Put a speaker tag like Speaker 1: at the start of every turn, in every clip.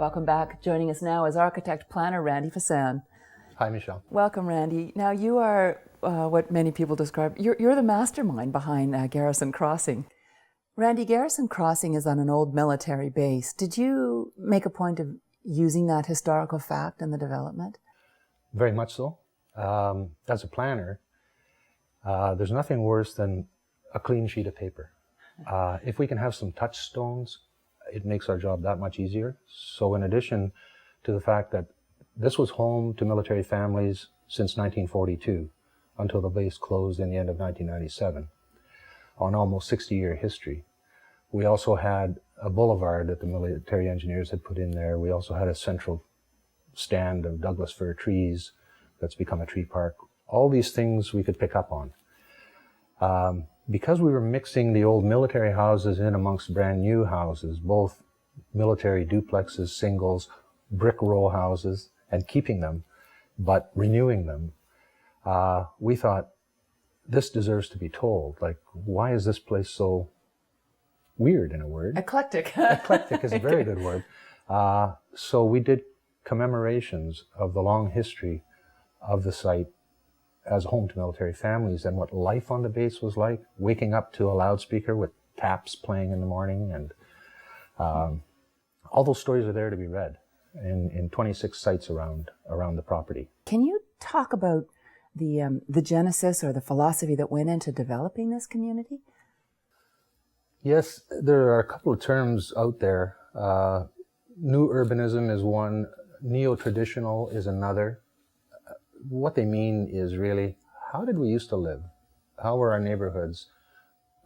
Speaker 1: Welcome back. Joining us now is architect-planner Randy Fasan.
Speaker 2: Hi, Michelle.
Speaker 1: Welcome, Randy. Now, you are what many people describe, you're the mastermind behind Garrison Crossing. Randy, Garrison Crossing is on an old military base. Did you make a point of using that historical fact in the development?
Speaker 2: Very much so. As a planner, there's nothing worse than a clean sheet of paper. If we can have some touchstones, it makes our job that much easier. So in addition to the fact that this was home to military families since 1942 until the base closed in the end of 1997, on almost 60-year history. We also had a boulevard that the military engineers had put in there. We also had a central stand of Douglas fir trees that's become a tree park. All these things we could pick up on. Because we were mixing the old military houses in amongst brand new houses, both military duplexes, singles, brick row houses, and keeping them, but renewing them, we thought, this deserves to be told. Like, why is this place so weird, in a word?
Speaker 1: Eclectic.
Speaker 2: Eclectic is a very good word. So we did commemorations of the long history of the site as home to military families and what life on the base was like, waking up to a loudspeaker with taps playing in the morning. And all those stories are there to be read in 26 sites around the property.
Speaker 1: Can you talk about the genesis or the philosophy that went into developing this community?
Speaker 2: Yes, there are a couple of terms out there. New urbanism is one, neo-traditional is another. What they mean is really, how did we used to live? How were our neighborhoods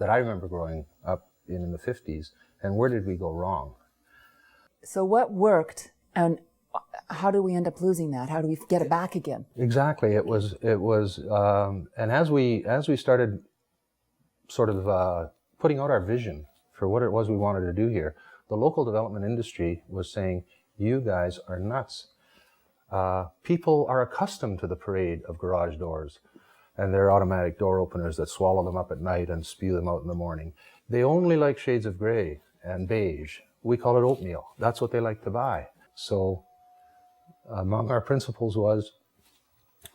Speaker 2: that I remember growing up in the 50s, and where did we go wrong?
Speaker 1: So what worked, and how do we end up losing that? How do we get it back again?
Speaker 2: Exactly. It was, and as we started sort of putting out our vision for what it was we wanted to do here, the local development industry was saying, you guys are nuts. People are accustomed to the parade of garage doors and their automatic door openers that swallow them up at night and spew them out in the morning. They only like shades of gray and beige. We call it oatmeal. That's what they like to buy. So among our principles was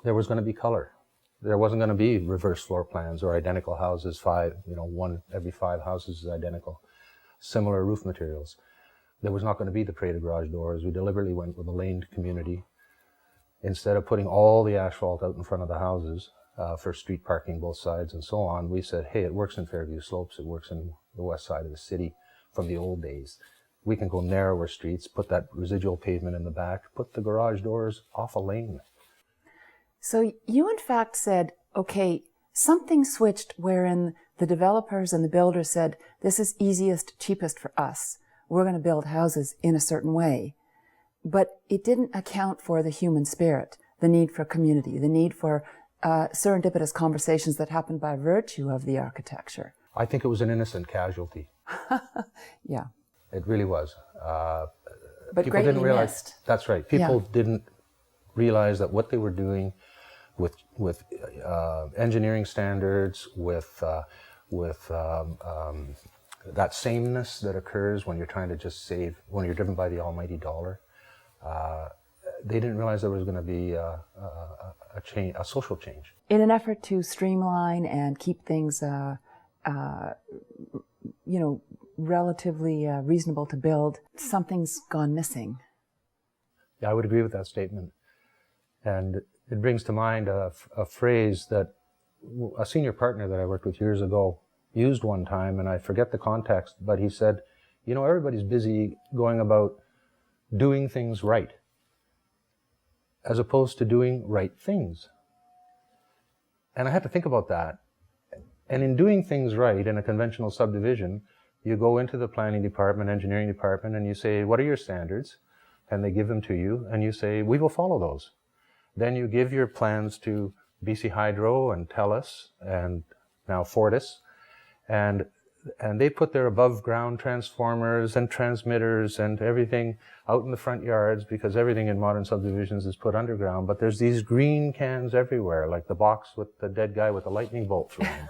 Speaker 2: there was going to be color. There wasn't going to be reverse floor plans or identical houses, one every 5 houses is identical. Similar roof materials. There was not going to be the parade of garage doors. We deliberately went with a laned community. Instead of putting all the asphalt out in front of the houses for street parking both sides and so on, we said, hey, it works in Fairview Slopes, it works in the west side of the city from the old days. We can go narrower streets, put that residual pavement in the back, put the garage doors off a lane.
Speaker 1: So you in fact said, okay, something switched wherein the developers and the builders said, this is easiest, cheapest for us. We're going to build houses in a certain way. But it didn't account for the human spirit, the need for community, the need for serendipitous conversations that happened by virtue of the architecture.
Speaker 2: I think it was an innocent casualty.
Speaker 1: Yeah.
Speaker 2: It really was.
Speaker 1: But
Speaker 2: people
Speaker 1: greatly
Speaker 2: didn't realize.
Speaker 1: missed.
Speaker 2: That's right. People didn't realize that what they were doing with engineering standards, with that sameness that occurs when you're trying to just save, when you're driven by the almighty dollar. They didn't realize there was going to be a social change.
Speaker 1: In an effort to streamline and keep things, relatively reasonable to build, something's gone missing.
Speaker 2: Yeah, I would agree with that statement. And it brings to mind a phrase that a senior partner that I worked with years ago used one time, and I forget the context, but he said, everybody's busy going about doing things right, as opposed to doing right things. And I had to think about that. And in doing things right in a conventional subdivision, you go into the planning department, engineering department, and you say, what are your standards? And they give them to you, and you say, we will follow those. Then you give your plans to BC Hydro and TELUS and now Fortis, and they put their above ground transformers and transmitters and everything out in the front yards, because everything in modern subdivisions is put underground. But there's these green cans everywhere, like the box with the dead guy with the lightning bolt through him.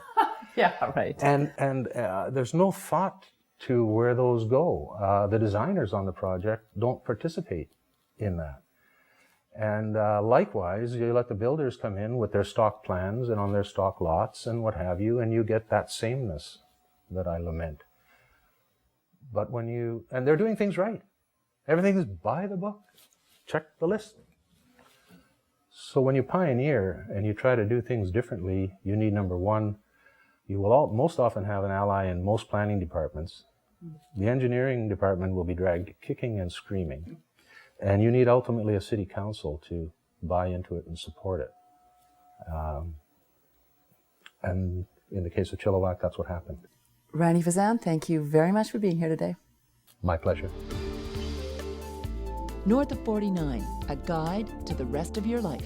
Speaker 1: Yeah, right.
Speaker 2: And there's no thought to where those go. The designers on the project don't participate in that. And likewise, you let the builders come in with their stock plans and on their stock lots and what have you, and you get that sameness that I lament. But and they're doing things right. Everything is by the book. Check the list. So when you pioneer and you try to do things differently, you need, number one, you will most often have an ally in most planning departments. The engineering department will be dragged kicking and screaming. And you need ultimately a city council to buy into it and support it. And in the case of Chilliwack, that's what happened.
Speaker 1: Randy Fasan, thank you very much for being here today.
Speaker 2: My pleasure.
Speaker 3: North of 49, a guide to the rest of your life.